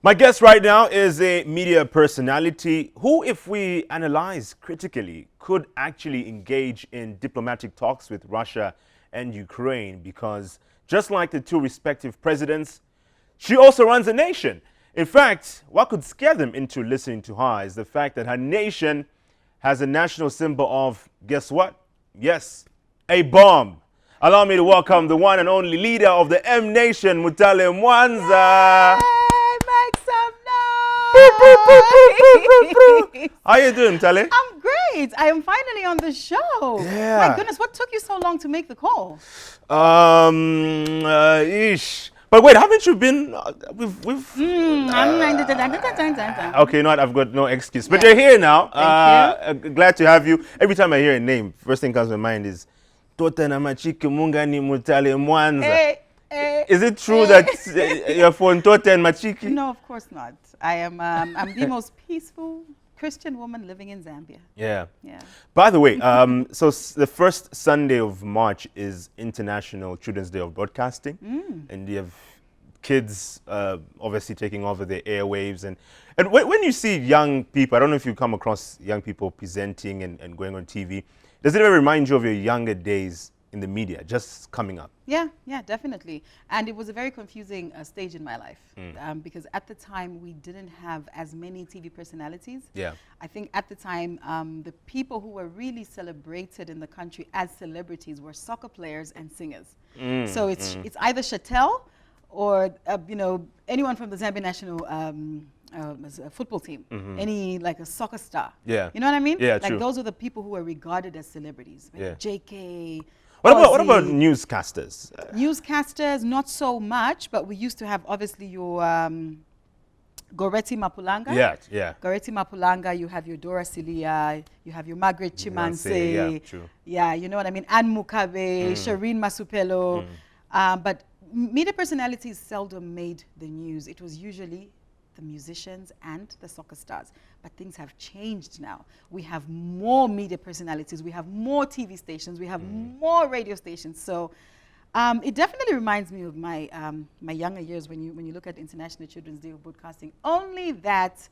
My guest right now is a media personality who, if we analyze critically, could actually engage in diplomatic talks with Russia and Ukraine because just like the two respective presidents, she also runs a nation. In fact, what could scare them into listening to her is the fact that her nation has a national symbol of, guess what? Yes, a bomb. Allow me to welcome the one and only leader of the M Nation, Mutale Mwanza. Make some noise! How you doing, Mutale? I'm great. I am finally on the show. Yeah. My goodness, what took you so long to make the call? Ish. But wait, haven't you been? Okay, no, I've got no excuse. But you're here now. Thank you. Glad to have you. Every time I hear a name, first thing comes to my mind is Tota na machike munga ni Mutale Mwanza. Is it true that you're from Tota and Machiki? No, of course not. I am. I'm the most peaceful Christian woman living in Zambia. Yeah. Yeah. By the way, so the first Sunday of March is International Children's Day of Broadcasting, and you have kids obviously taking over the airwaves. And when you see young people, I don't know if you come across young people presenting and going on TV, does it ever remind you of your younger days in the media, just coming up? Yeah, definitely. And it was a very confusing stage in my life because at the time we didn't have as many TV personalities. Yeah. I think at the time the people who were really celebrated in the country as celebrities were soccer players and singers. So it's either Chattel or anyone from the Zambia national football team, any like a soccer star. Yeah. You know what I mean? Yeah, like true. those are the people who were regarded as celebrities. Yeah. JK. What about newscasters? Newscasters, not so much, but we used to have obviously your Goretti Mapulanga. Yeah. Goretti Mapulanga, you have your Dora Silia, you have your Margaret Chimanse. Yeah, true. Yeah, you know what I mean? Anne Mukabe, Shireen Masupelo. But media personalities seldom made the news. It was usually the musicians and the soccer stars. But things have changed now. We have more media personalities, we have more TV stations, we have more radio stations. So it definitely reminds me of my my younger years when you look at International Children's Day of Broadcasting. Only that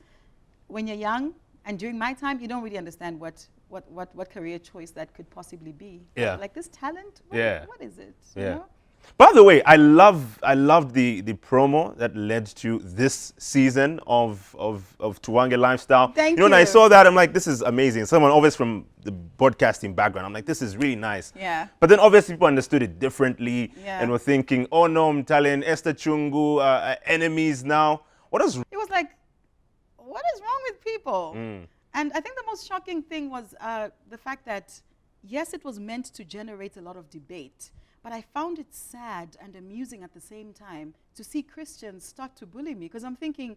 when you're young and during my time, you don't really understand what career choice that could possibly be. Yeah. Like this talent, what is it? Yeah. You know? By the way, I love the promo that led to this season of Tuwange Lifestyle. Thank When I you. saw that, I'm like, this is amazing. Someone always from the broadcasting background, I'm like, this is really nice. Yeah. But then obviously people understood it differently and were Yeah. thinking, oh no, Mutale and Esther Chungu are enemies now. What is? It was like, what is wrong with people? And I think the most shocking thing was the fact that, yes, it was meant to generate a lot of debate, but I found it sad and amusing at the same time to see Christians start to bully me because I'm thinking,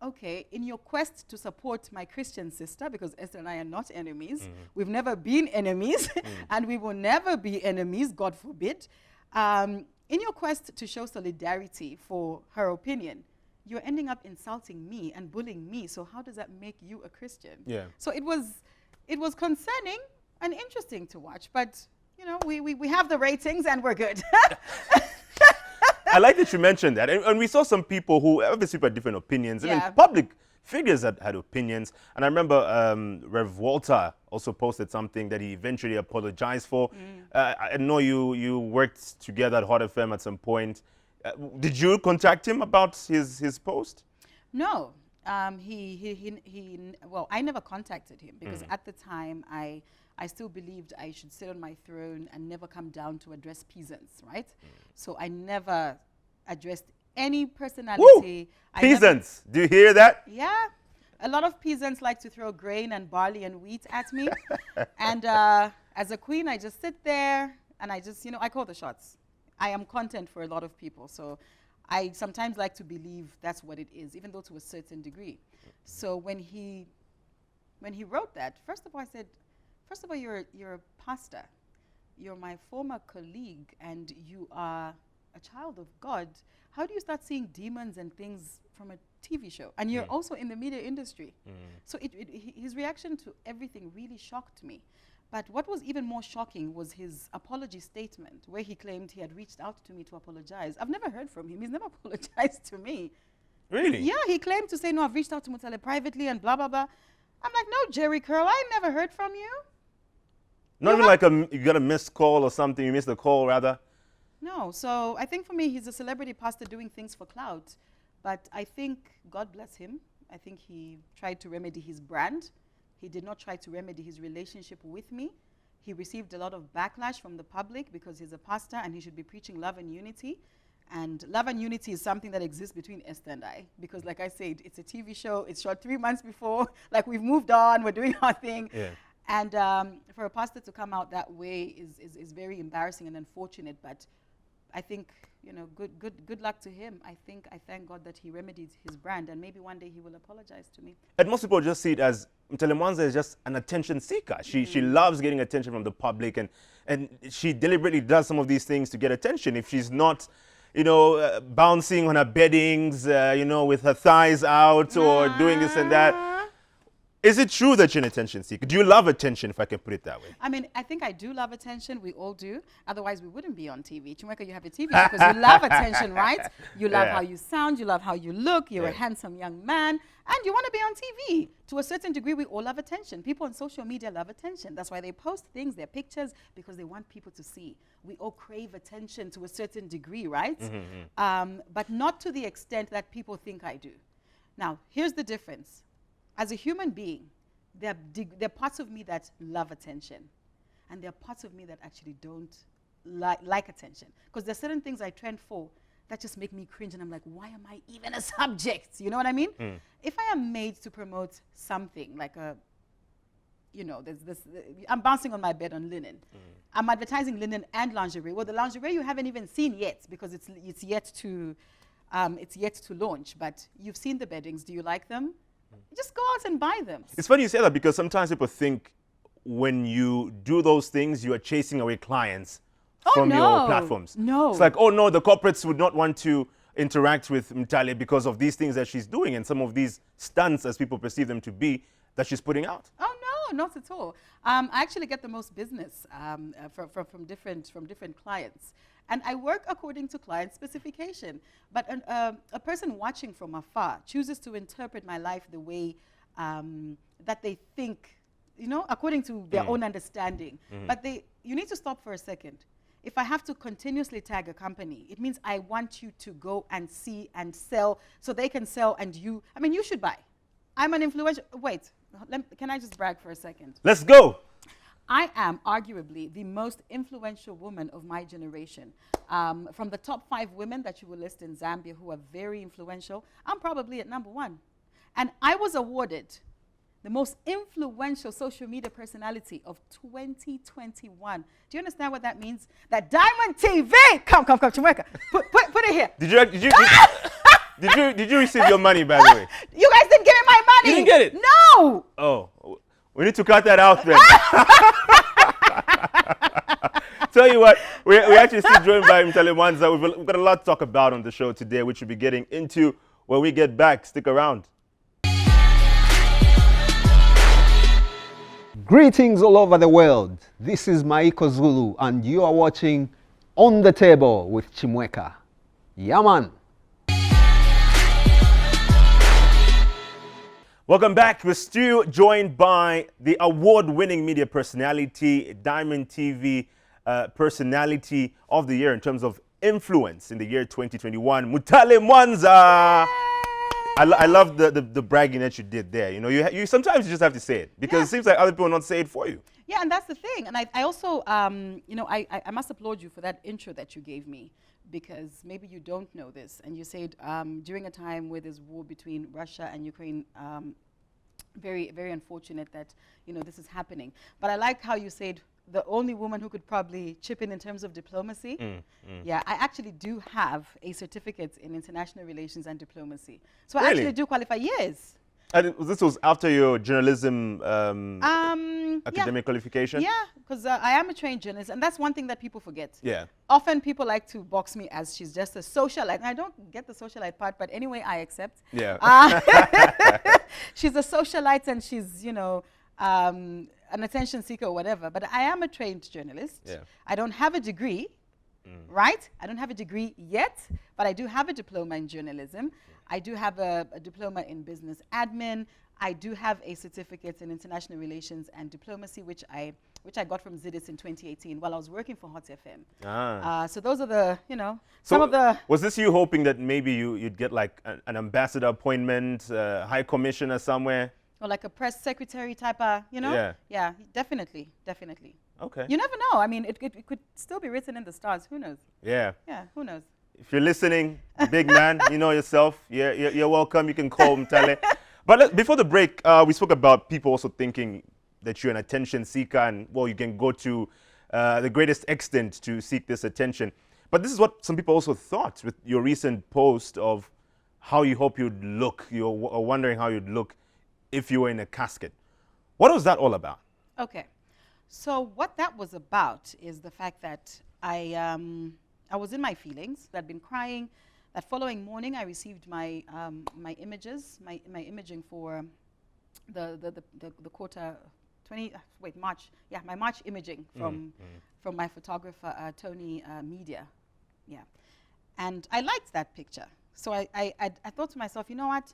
okay, in your quest to support my Christian sister, because Esther and I are not enemies, we've never been enemies, and we will never be enemies, God forbid. In your quest to show solidarity for her opinion, you're ending up insulting me and bullying me. So how does that make you a Christian? Yeah. So it was concerning and interesting to watch, but we have the ratings and we're good. I like that you mentioned that. And we saw some people who obviously had different opinions. Yeah. And public figures that had opinions. And I remember Rev Walter also posted something that he eventually apologized for. I know you worked together at Hot FM at some point. Did you contact him about his post? No. Well, I never contacted him because at the time I still believed I should sit on my throne and never come down to address peasants, right? So I never addressed any personality. Woo! Peasants, do you hear that? Yeah. A lot of peasants like to throw grain and barley and wheat at me. And as a queen, I just sit there and I just, I call the shots. I am content for a lot of people. So I sometimes like to believe that's what it is, even though to a certain degree. So when he wrote that, first of all, I said, first of all, you're a pastor. You're my former colleague, and you are a child of God. How do you start seeing demons and things from a TV show? And you're also in the media industry. So his reaction to everything really shocked me. But what was even more shocking was his apology statement, where he claimed he had reached out to me to apologize. I've never heard from him. He's never apologized to me. Really? Yeah, he claimed to say, no, I've reached out to Mutale privately and blah, blah, blah. I'm like, no, Jerry Curl, I never heard from you. Not even like you got a missed call or something. You missed a call, rather. No, so I think for me, he's a celebrity pastor doing things for clout. But I think, God bless him, I think he tried to remedy his brand. He did not try to remedy his relationship with me. He received a lot of backlash from the public because he's a pastor and he should be preaching love and unity. And love and unity is something that exists between Esther and I. Because like I said, it's a TV show. It's shot 3 months before. Like we've moved on. We're doing our thing. Yeah. And for a pastor to come out that way is very embarrassing and unfortunate. But I think, you know, good luck to him. I thank God that he remedied his brand. And maybe one day he will apologize to me. And most people just see it as Mutale Mwanza is just an attention seeker. She loves getting attention from the public. And she deliberately does some of these things to get attention. If she's not, you know, bouncing on her beddings, you know, with her thighs out or doing this and that. Is it true that you're an attention seeker? Do you love attention, if I can put it that way? I mean, I think I do love attention. We all do. Otherwise, we wouldn't be on TV. Chumweka, you have a TV because you love attention, right? You love how you sound. You love how you look. You're a handsome young man. And you want to be on TV. To a certain degree, we all love attention. People on social media love attention. That's why they post things, their pictures, because they want people to see. We all crave attention to a certain degree, right? But not to the extent that people think I do. Now, here's the difference. As a human being, there are parts of me that love attention. And there are parts of me that actually don't like attention. Because there are certain things I trend for that just make me cringe. And I'm like, why am I even a subject? You know what I mean? If I am made to promote something like a, you know, I'm bouncing on my bed on linen. I'm advertising linen and lingerie. Well, the lingerie you haven't even seen yet because it's yet to launch. But you've seen the beddings. Do you like them? Just go out and buy them. It's funny you say that because sometimes people think when you do those things, you are chasing away clients from your platforms. No. It's like, oh no, the corporates would not want to interact with Mutale because of these things that she's doing and some of these stunts, as people perceive them to be, that she's putting out. Oh no, not at all. I actually get the most business from different clients. And I work according to client specification. But a person watching from afar chooses to interpret my life the way that they think, you know, according to their own understanding. But you need to stop for a second. If I have to continuously tag a company, it means I want you to go and see and sell so they can sell and you should buy. I'm an influencer. Wait, can I just brag for a second? Let's go. I am arguably the most influential woman of my generation. From the top 5 women that you will list in Zambia who are very influential, I'm probably at #1. And I was awarded the most influential social media personality of 2021. Do you understand what that means? That Diamond TV, come, Chumweka, put it here. Did you receive your money, by the way? You guys didn't give me my money. You didn't get it? No. Oh, we need to cut that out then. Tell you what, we're actually still joined by Mutale Mwanza. We've got a lot to talk about on the show today, which we'll be getting into when we get back. Stick around. Greetings all over the world. This is Maiko Zulu, and you are watching On the Table with Chumweka. Yaman. Welcome back. We're still joined by the award-winning media personality, Diamond TV personality of the year in terms of influence in the year 2021, Mutale Mwanza. I love the bragging that you did there. You know, you sometimes you just have to say it because it seems like other people will not say it for you. Yeah, and that's the thing. And I also, you know, I must applaud you for that intro that you gave me, because maybe you don't know this. And you said during a time where there's war between Russia and Ukraine, very, very unfortunate that, you know, this is happening. But I like how you said the only woman who could probably chip in terms of diplomacy. Yeah, I actually do have a certificate in international relations and diplomacy. So I actually do qualify, yes. And this was after your journalism academic qualification? Yeah, because I am a trained journalist, and that's one thing that people forget. Yeah. Often people like to box me as she's just a socialite. And I don't get the socialite part, but anyway, I accept. Yeah. She's a socialite and she's, you know, an attention seeker or whatever. But I am a trained journalist. Yeah. I don't have a degree, right? I don't have a degree yet, but I do have a diploma in journalism. I do have a diploma in business admin. I do have a certificate in international relations and diplomacy, which I got from ZIDIS in 2018 while I was working for Hot FM. So those are the, some of the... Was this you hoping that maybe you'd get like an ambassador appointment, high commissioner somewhere? Or like a press secretary type of, Yeah. Yeah, definitely, definitely. Okay. You never know. I mean, it could still be written in the stars. Who knows? Yeah. Yeah, who knows? If you're listening, big man, you know yourself. You're welcome. You can call Mutale. But before the break, we spoke about people also thinking that you're an attention seeker and, well, you can go to the greatest extent to seek this attention. But this is what some people also thought with your recent post of how you hope you'd look. You're wondering how you'd look if you were in a casket. What was that all about? Okay. So what that was about is the fact that I was in my feelings. I'd been crying. That following morning, I received my my images, my imaging for the quarter 20 March. Yeah, my March imaging from my photographer Tony Media. Yeah, and I liked that picture. So I thought to myself, you know what?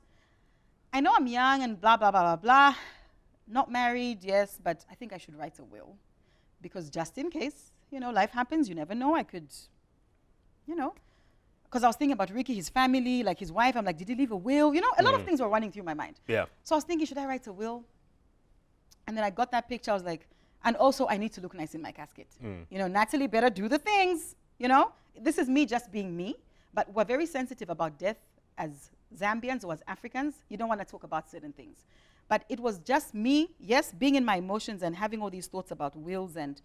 I know I'm young and blah blah blah blah blah. Not married, yes, but I think I should write a will, because just in case, life happens. You never know. I could, because I was thinking about Ricky, his family, like his wife. I'm like, did he leave a will? A lot of things were running through my mind. Yeah. So I was thinking, should I write a will? And then I got that picture. I was like, and also I need to look nice in my casket. Natalie better do the things. This is me just being me. But we're very sensitive about death as Zambians or as Africans. You don't want to talk about certain things. But it was just me, yes, being in my emotions and having all these thoughts about wills and,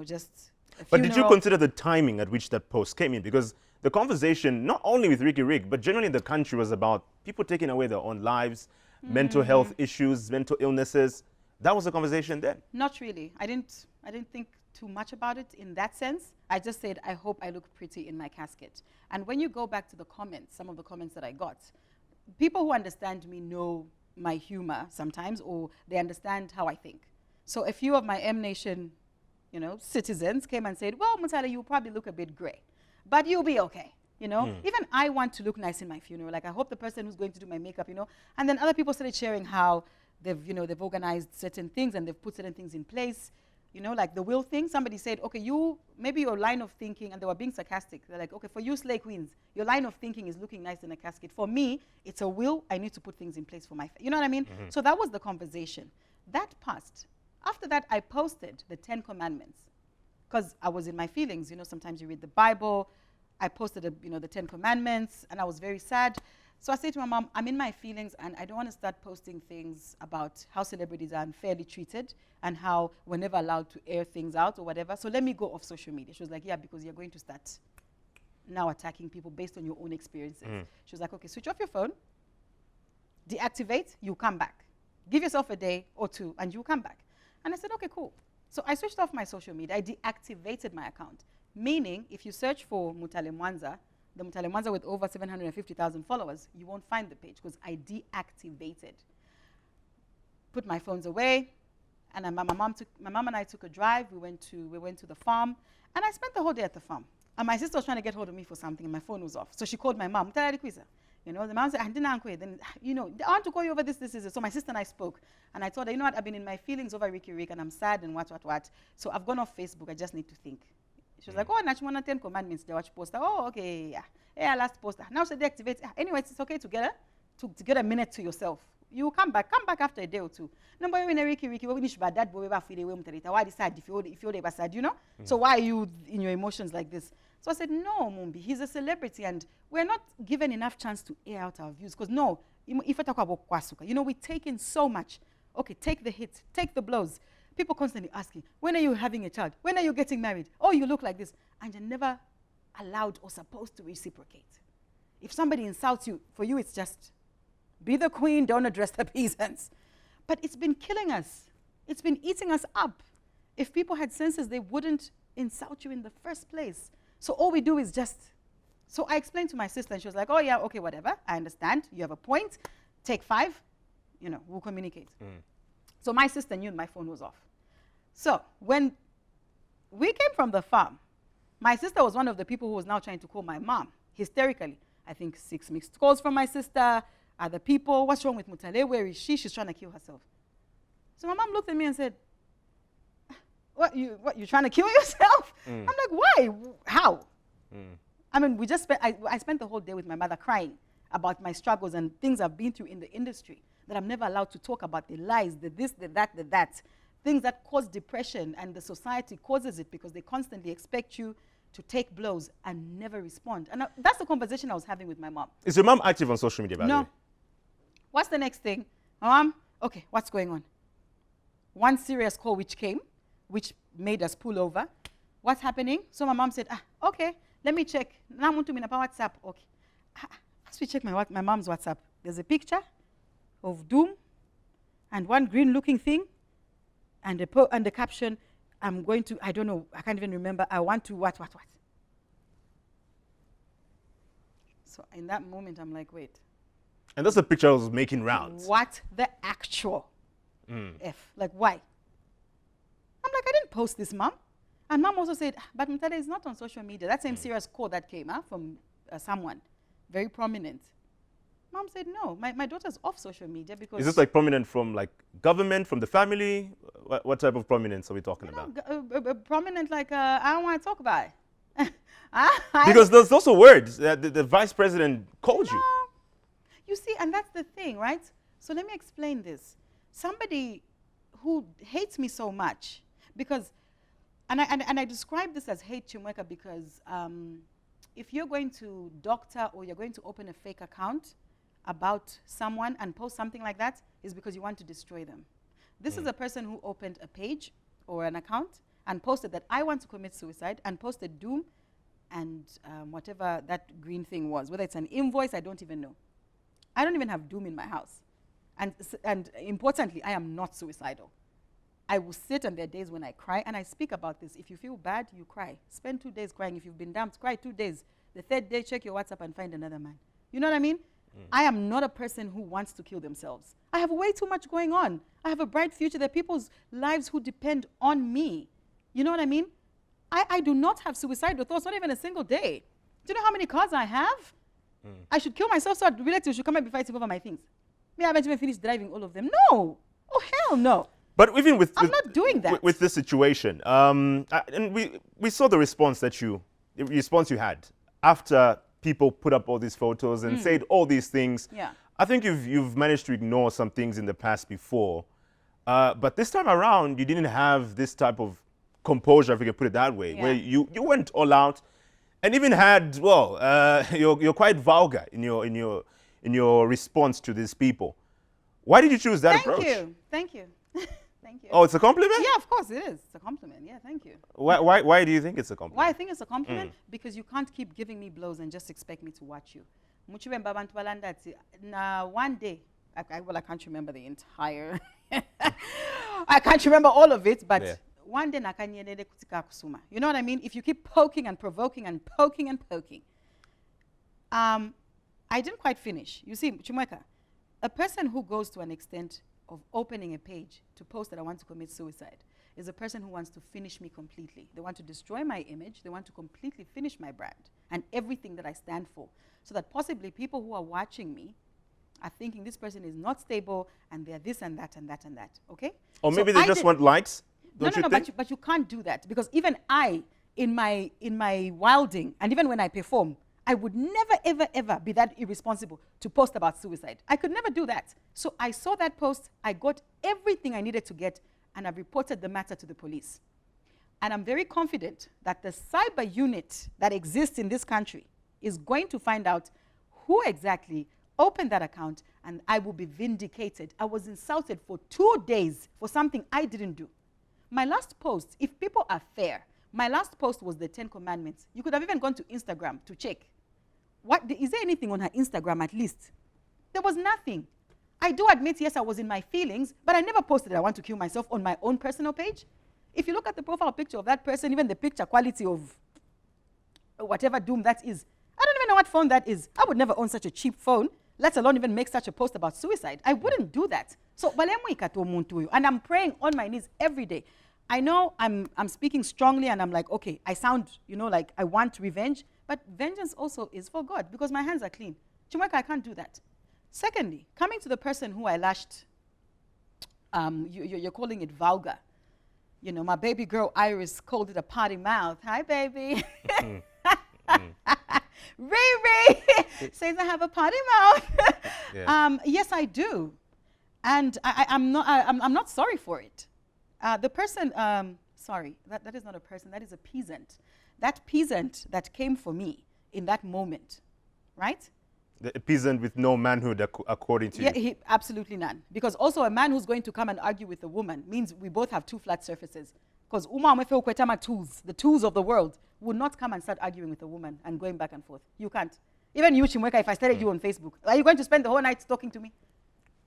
just a But did you funeral. consider the timing at which that post came in? Because the conversation, not only with Ricky Rick, but generally in the country, was about people taking away their own lives, mental health issues, mental illnesses. That was the conversation then. Not really. I didn't think too much about it in that sense. I just said, I hope I look pretty in my casket. And when you go back to the comments, some of the comments that I got, people who understand me know my humor sometimes, or they understand how I think. So a few of my M Nation, citizens came and said, well, Mutale, you'll probably look a bit gray, but you'll be okay. Even I want to look nice in my funeral. Like, I hope the person who's going to do my makeup, and then other people started sharing how they've organized certain things and they've put certain things in place. Like the will thing, somebody said, okay, maybe your line of thinking, and they were being sarcastic. They're like, okay, for you slay queens, your line of thinking is looking nice in a casket. For me, it's a will. I need to put things in place for my, you know what I mean? So that was the conversation. That passed. After that, I posted the 10 Commandments because I was in my feelings. Sometimes you read the Bible. I posted, the 10 Commandments, and I was very sad. So I said to my mom, I'm in my feelings, and I don't want to start posting things about how celebrities are unfairly treated and how we're never allowed to air things out or whatever. So let me go off social media. She was like, yeah, because you're going to start now attacking people based on your own experiences. She was like, okay, switch off your phone, deactivate, you come back. Give yourself a day or two, and you come back. And I said, okay, cool. So I switched off my social media. I deactivated my account, meaning if you search for Mutale Mwanza, the Mutale Mwanza with over 750,000 followers, you won't find the page because I deactivated. Put my phones away, and my mom and I took a drive. We went to the farm, and I spent the whole day at the farm. And my sister was trying to get hold of me for something, and my phone was off. So she called my mom. The mom said, then, I want to call you over this. So my sister and I spoke, and I told her, you know what, I've been in my feelings over Ricky Rick, and I'm sad and what. So I've gone off Facebook. I just need to think. She was like, oh, Nachimona 10 Commandments, they watch poster. Oh, okay, yeah. Yeah, last poster. Now she deactivates. Anyway, it's okay to get a minute to yourself. You come back after a day or two. No, but when Ricky, when you should that boy, why decide if you're sad, So why are you in your emotions like this? So I said, no, Mumbi, he's a celebrity, and we're not given enough chance to air out our views. Because no, if I talk about Kwasuka, we take in so much. Okay, take the hits, take the blows. People constantly asking, when are you having a child? When are you getting married? Oh, you look like this. And you're never allowed or supposed to reciprocate. If somebody insults you, for you it's just, be the queen, don't address the peasants. But it's been killing us. It's been eating us up. If people had senses, they wouldn't insult you in the first place. So all we do is just, so I explained to my sister, and she was like, oh yeah, okay, whatever. I understand. You have a point. Take 5. We'll communicate. So my sister knew my phone was off. So when we came from the farm, my sister was one of the people who was now trying to call my mom hysterically. I think 6 mixed calls from my sister, other people. What's wrong with Mutale? Where is she? She's trying to kill herself. So my mom looked at me and said, what, you trying to kill yourself? I'm like, why? How? I mean, I spent the whole day with my mother crying about my struggles and things I've been through in the industry that I'm never allowed to talk about, the lies, the this, the that, the that. Things that cause depression, and the society causes it because they constantly expect you to take blows and never respond. And that's the conversation I was having with my mom. Is your mom active on social media, by the way? No. What's the next thing? Mom, okay, what's going on? One serious call which came, which made us pull over. What's happening? So my mom said, okay, let me check. Now I'm going to WhatsApp. Okay. As we check my mom's WhatsApp, there's a picture of doom and one green-looking thing, and the caption, I'm going to, I don't know, I can't even remember, I want to what. So in that moment, I'm like, wait. And that's the picture I was making rounds. What the actual F? Like, why? I'm like, I didn't post this, Mom. And Mom also said, but Mutale is not on social media. That same serious call that came from someone, very prominent. Mom said, no, my daughter's off social media because... Is this like prominent from like government, from the family? What type of prominence are we talking about? Prominent like, I don't want to talk about it. Because there's also words that the vice president called you. You see, and that's the thing, right? So let me explain this. Somebody who hates me so much, because, and I describe this as hate, Chumweka, because if you're going to doctor or you're going to open a fake account about someone and post something like that, is because you want to destroy them. This is a person who opened a page or an account and posted that I want to commit suicide, and posted doom and whatever that green thing was, whether it's an invoice, I don't even know. I don't even have doom in my house. And importantly, I am not suicidal. I will sit, and there are days when I cry, and I speak about this. If you feel bad, you cry. Spend 2 days crying. If you've been dumped, cry 2 days. The third day, check your WhatsApp and find another man. You know what I mean? I am not a person who wants to kill themselves. I have way too much going on. I have a bright future. There are people's lives who depend on me. You know what I mean? I do not have suicidal thoughts, not even a single day. Do you know how many cars I have? I should kill myself so relatives should come and be fighting over my things. Me, I haven't even finished driving all of them. No. Oh, hell no. But even with... I'm not doing that. With this situation, and we saw the response the response you had after people put up all these photos and said all these things. Yeah. I think you've managed to ignore some things in the past before. But this time around, you didn't have this type of composure, if we can put it that way, where you went all out and even had, well, you're quite vulgar in your response to these people. Why did you choose that approach? Thank you. Thank you. Oh, it's a compliment? Yeah, of course it is. It's a compliment. Yeah, thank you. Why do you think it's a compliment? Why I think it's a compliment? Because you can't keep giving me blows and just expect me to watch you. Now, one day, I can't remember the entire... I can't remember all of it, but one day, you know what I mean? If you keep poking and provoking and poking and poking. I didn't quite finish. You see, Chumweka, a person who goes to an extent of opening a page to post that I want to commit suicide is a person who wants to finish me completely. They want to destroy my image. They want to completely finish my brand and everything that I stand for, so that possibly people who are watching me are thinking this person is not stable and they're this and that and that and that, okay? Or maybe they just want likes, don't you think? But you can't do that, because even I, in my wilding, and even when I perform, I would never, ever, ever be that irresponsible to post about suicide. I could never do that. So I saw that post, I got everything I needed to get, and I've reported the matter to the police. And I'm very confident that the cyber unit that exists in this country is going to find out who exactly opened that account, and I will be vindicated. I was insulted for 2 days for something I didn't do. My last post, if people are fair, my last post was the 10 Commandments. You could have even gone to Instagram to check. Is there anything on her Instagram at least? There was nothing. I do admit, yes, I was in my feelings, but I never posted I want to kill myself on my own personal page. If you look at the profile picture of that person, even the picture quality of whatever doom that is, I don't even know what phone that is. I would never own such a cheap phone, let alone even make such a post about suicide. I wouldn't do that. So, and I'm praying on my knees every day. I know I'm speaking strongly and I'm like, okay, I sound, like I want revenge, But vengeance also is for God because my hands are clean. Chumweka, I can't do that. Secondly, coming to the person who I lashed, you're calling it vulgar. You know, my baby girl Iris called it a potty mouth. Hi, baby. Riri says I have a potty mouth. Yeah. Yes, I do, and I'm not sorry for it. The person, sorry, that is not a person. That is a peasant. That peasant that came for me in that moment, right? A peasant with no manhood, according to you. Absolutely none. Because also a man who's going to come and argue with a woman means we both have two flat surfaces. Because the tools of the world would not come and start arguing with a woman and going back and forth. You can't. Even you, Chimweka, if I started you on Facebook, are you going to spend the whole night talking to me?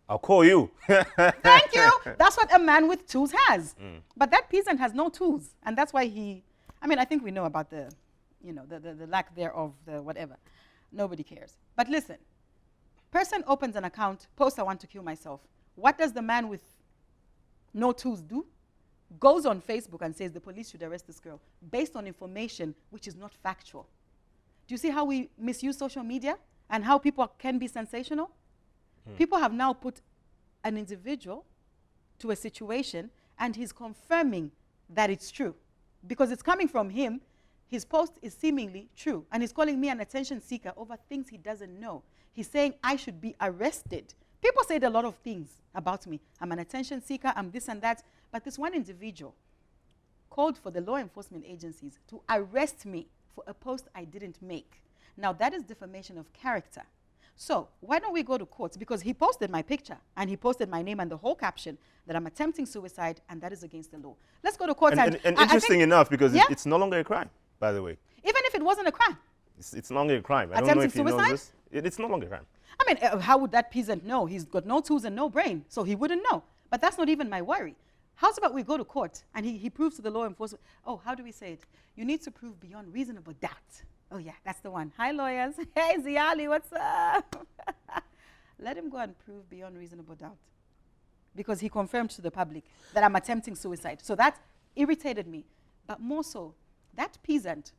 I'll call you. Thank you. That's what a man with tools has. But that peasant has no tools. And that's why I think we know about the lack thereof, the whatever. Nobody cares. But listen, person opens an account, posts I want to kill myself. What does the man with no tools do? Goes on Facebook and says the police should arrest this girl based on information which is not factual. Do you see how we misuse social media and how people can be sensational? People have now put an individual to a situation and he's confirming that it's true because it's coming from him. His post is seemingly true and he's calling me an attention seeker over things he doesn't know. He's saying I should be arrested. People said a lot of things about me. I'm an attention seeker, I'm this and that. But this one individual called for the law enforcement agencies to arrest me for a post I didn't make. Now that is defamation of character. So why don't we go to court? Because he posted my picture and he posted my name and the whole caption that I'm attempting suicide and that is against the law. Let's go to court. And interesting enough, because it's no longer a crime, by the way. Even if it wasn't a crime. It's no longer a crime. I don't know if you know this. It's no longer a crime. I mean, how would that peasant know? He's got no tools and no brain, so he wouldn't know. But that's not even my worry. How's about we go to court and he proves to the law enforcement, oh, how do we say it? You need to prove beyond reasonable doubt. Oh, yeah, that's the one. Hi, lawyers. Hey, Ziali, what's up? Let him go and prove beyond reasonable doubt. Because he confirmed to the public that I'm attempting suicide. So that irritated me. But more so, that peasant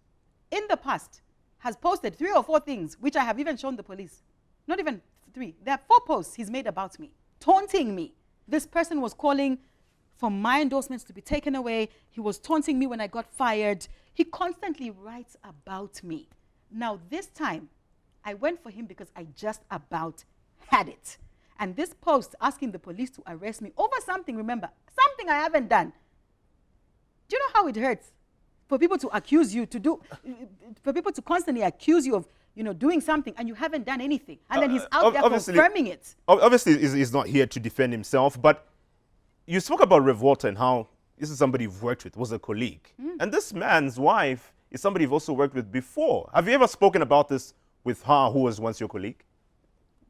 in the past has posted 3 or 4 things, which I have even shown the police. Not even 3. There are 4 posts he's made about me, taunting me. This person was calling for my endorsements to be taken away. He was taunting me when I got fired. He constantly writes about me. Now, this time, I went for him because I just about had it. And this post asking the police to arrest me over something, remember, something I haven't done. Do you know how it hurts for people to accuse you for people to constantly accuse you of, doing something and you haven't done anything. And then he's out there confirming it. Obviously, he's not here to defend himself, but you spoke about Revolta and how this is somebody you've worked with, was a colleague. And this man's wife is somebody you've also worked with before. Have you ever spoken about this with her, who was once your colleague?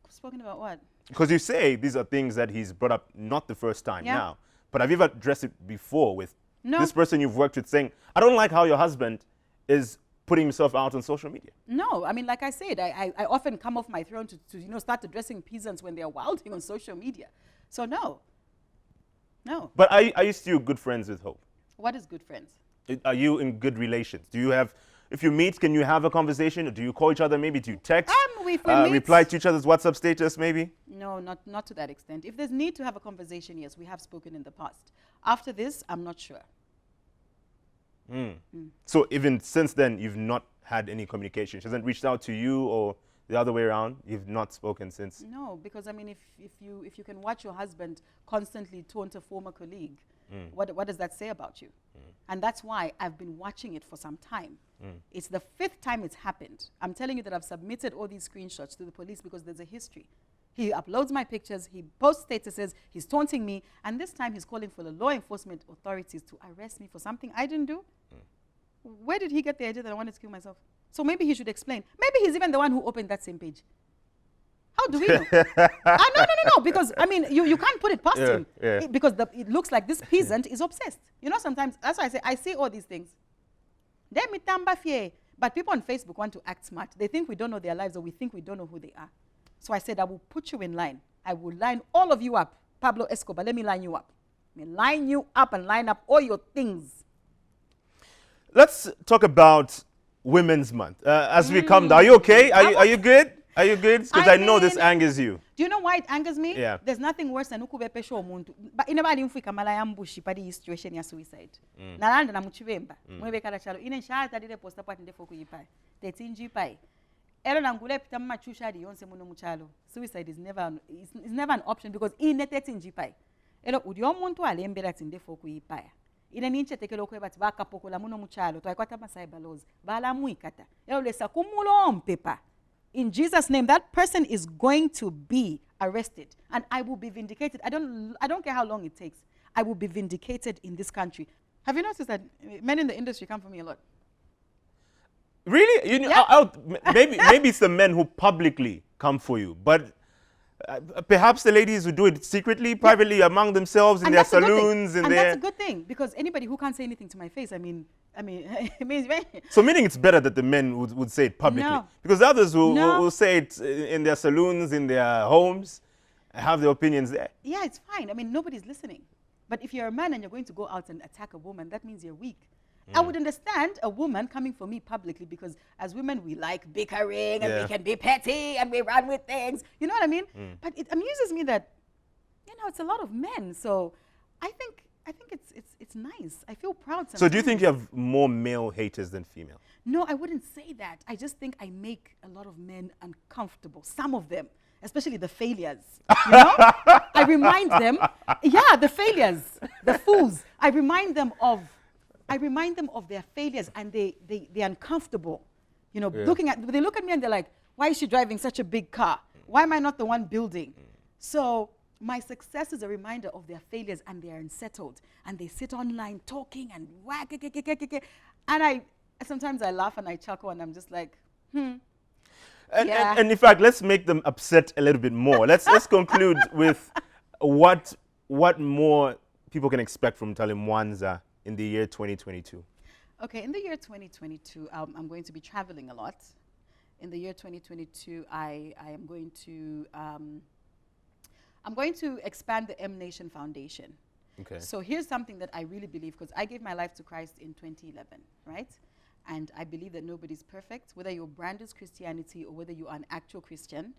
Spoken about what? Because you say these are things that he's brought up not the first time now. But have you ever addressed it before with this person you've worked with saying, I don't like how your husband is putting himself out on social media? No, I mean, like I said, I often come off my throne to start addressing peasants when they're wilding on social media. So no. But are you still good friends with Hope? What is good friends? Are you in good relations? Do you have, if you meet, can you have a conversation? Or do you call each other maybe? Do you text? We meet. Reply to each other's WhatsApp status maybe? No, not to that extent. If there's need to have a conversation, yes, we have spoken in the past. After this, I'm not sure. So even since then, you've not had any communication? She hasn't reached out to you or the other way around? You've not spoken since? No, because I mean, if you can watch your husband constantly taunt a former colleague, what does that say about you? And that's why I've been watching it for some time. It's the 5th time it's happened. I'm telling you that I've submitted all these screenshots to the police because there's a history. He uploads my pictures, he posts statuses, he's taunting me, and this time he's calling for the law enforcement authorities to arrest me for something I didn't do. Where did he get the idea that I wanted to kill myself? So maybe he should explain. Maybe he's even the one who opened that same page. How do we know? No, because, I mean, you can't put it past him. Because it looks like this peasant is obsessed. You know, sometimes, that's why I say, I see all these things. But people on Facebook want to act smart. They think we don't know their lives or we think we don't know who they are. So I said, I will put you in line. I will line all of you up. Pablo Escobar, let me line you up. Let me line you up and line up all your things. Let's talk about Women's Month. As we come down, are you okay? Are you good? Are you good? Because I know this angers you. Do you know why it angers me? Yeah. There's nothing worse than ukubepesha omuntu. But inabali mfika mala yambushi padi hii situation ya suicide. Nalanda na muchivemba. Mwebe kada chalo. Ine nshata dile posta pati ndefo kuyipai. Tetinji pai. Elo nangule pita mma chusha di yonse muno muchalo. Suicide is never an option because ine tetinji pai. Elo udio muntu alembera tindefo kuyipai. Ine ninche tekelo kwe bati baka pokola muno muchalo. Tuwa kwa masai balozi. Bala muikata. Elo lesa kumulo mpepa. In Jesus' name, that person is going to be arrested, and I will be vindicated. I don't care how long it takes. I will be vindicated in this country. Have you noticed that men in the industry come for me a lot? Really? Maybe it's the men who publicly come for you, but perhaps the ladies who do it secretly, privately, among themselves in their saloons. And that's a good thing, because anybody who can't say anything to my face, I mean, it means so meaning it's better that the men would say it publicly. No. Because the others will say it in their saloons, in their homes, have their opinions there. Yeah, it's fine. I mean, nobody's listening. But if you're a man and you're going to go out and attack a woman, that means you're weak. I would understand a woman coming for me publicly, because as women, we like bickering and we can be petty and we run with things. You know what I mean? But it amuses me that, it's a lot of men. So I think it's nice. I feel proud sometimes. So do you think you have more male haters than female? No, I wouldn't say that. I just think I make a lot of men uncomfortable. Some of them, especially the failures. You know? I remind them, the failures, the fools. I remind them of their failures, and they're uncomfortable. They look at me and they're like, why is she driving such a big car? Why am I not the one building? So my success is a reminder of their failures, and they are unsettled, and they sit online talking and whack, and sometimes I laugh and I chuckle, and I'm just like, And in fact, let's make them upset a little bit more. Let's conclude with what more people can expect from Mutale Mwanza in the year 2022. Okay, in the year 2022, I'm going to be traveling a lot. In the year 2022, I am going to I'm going to expand the M Nation Foundation. Okay. So here's something that I really believe, because I gave my life to Christ in 2011, right? And I believe that nobody's perfect, whether your brand is Christianity or whether you are an actual Christian,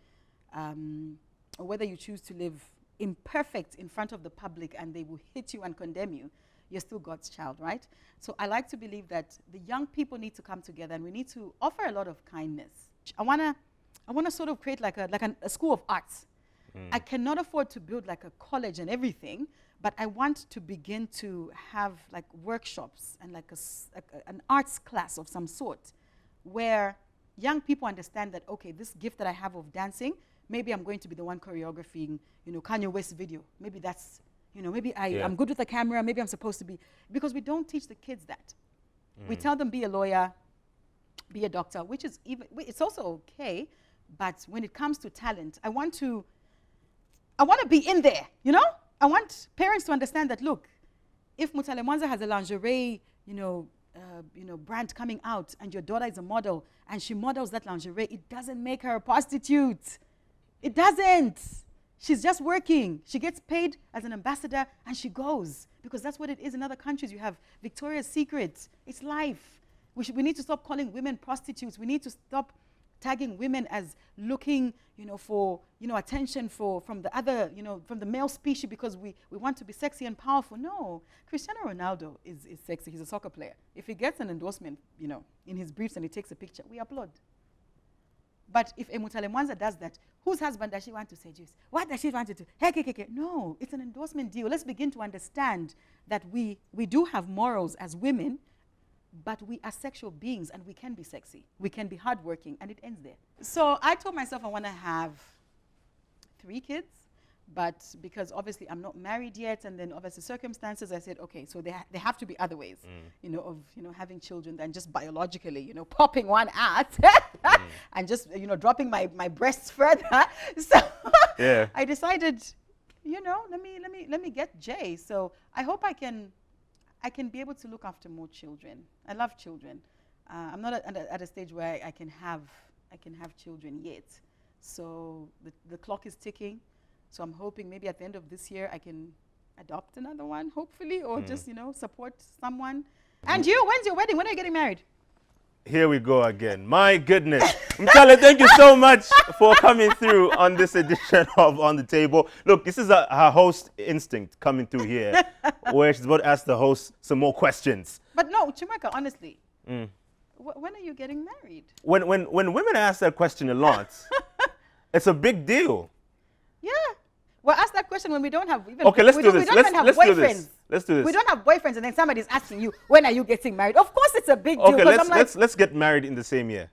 or whether you choose to live imperfect in front of the public and they will hit you and condemn you, you're still God's child, right? So I like to believe that the young people need to come together, and we need to offer a lot of kindness. I wanna sort of create like a school of arts. I cannot afford to build like a college and everything, but I want to begin to have like workshops and like an arts class of some sort, where young people understand that, okay, this gift that I have of dancing, maybe I'm going to be the one choreographing, Kanye West video. Maybe that's, maybe I'm good with the camera, maybe I'm supposed to be, because we don't teach the kids that. We tell them be a lawyer, be a doctor, which is it's also okay, but when it comes to talent, I want to be in there, I want parents to understand that, look, if Mutale Mwanza has a lingerie, brand coming out, and your daughter is a model, and she models that lingerie, it doesn't make her a prostitute. It doesn't. She's just working. She gets paid as an ambassador, and she goes, because that's what it is in other countries. You have Victoria's Secret. It's life. We need to stop calling women prostitutes. We need to stop tagging women as looking, for, attention from the other, from the male species, because we want to be sexy and powerful. No, Cristiano Ronaldo is sexy. He's a soccer player. If he gets an endorsement, in his briefs and he takes a picture, we applaud. But if Mutale Mwanza does that, whose husband does she want to seduce? What does she want to do? Hey. No, it's an endorsement deal. Let's begin to understand that we do have morals as women, but we are sexual beings, and we can be sexy. We can be hardworking, and it ends there. So I told myself I want to have 3 kids, but because obviously I'm not married yet, and then obviously circumstances, I said, okay, so there have to be other ways, of having children than just biologically, popping one out and just dropping my breasts further. So I decided, let me get Jay. So I hope I can be able to look after more children. I love children. I'm not at a stage where I can have children yet. So the clock is ticking. So I'm hoping maybe at the end of this year I can adopt another one, hopefully, or just support someone. And you, when's your wedding? When are you getting married? Here we go again. My goodness. Mutale, thank you so much for coming through on this edition of On the Table. Look, this is her host instinct coming through here, where she's about to ask the host some more questions. But no, Chumweka, honestly, when are you getting married? When women ask that question a lot, it's a big deal. Yeah. Well, ask that question when we don't have even. Okay, let's do this. We don't even have boyfriends. Let's do this. We don't have boyfriends, and then somebody's asking you, when are you getting married? Of course, it's a big deal. Okay, Like, let's get married in the same year.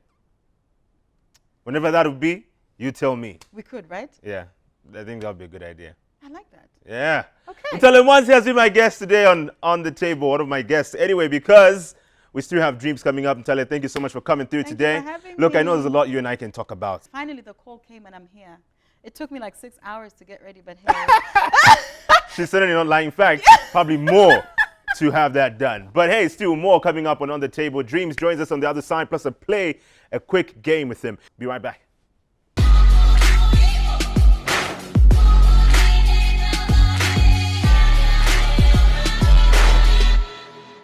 Whenever that would be, you tell me. we could, right? Yeah, I think that would be a good idea. I like that. Yeah. Okay. Mutale Mwanza has been my guest today on the table, one of my guests. Anyway, because we still have dreams coming up, Mutale, thank you so much for coming through Thank you today. for having Look, I me. know there's a lot you and I can talk about. Finally, the call came, and I'm here. It took me like 6 hours to get ready, but hey. She's certainly not lying. In fact, probably more to have that done. But hey, still more coming up on the Table. Dreams joins us on the other side, plus a quick game with him. Be right back.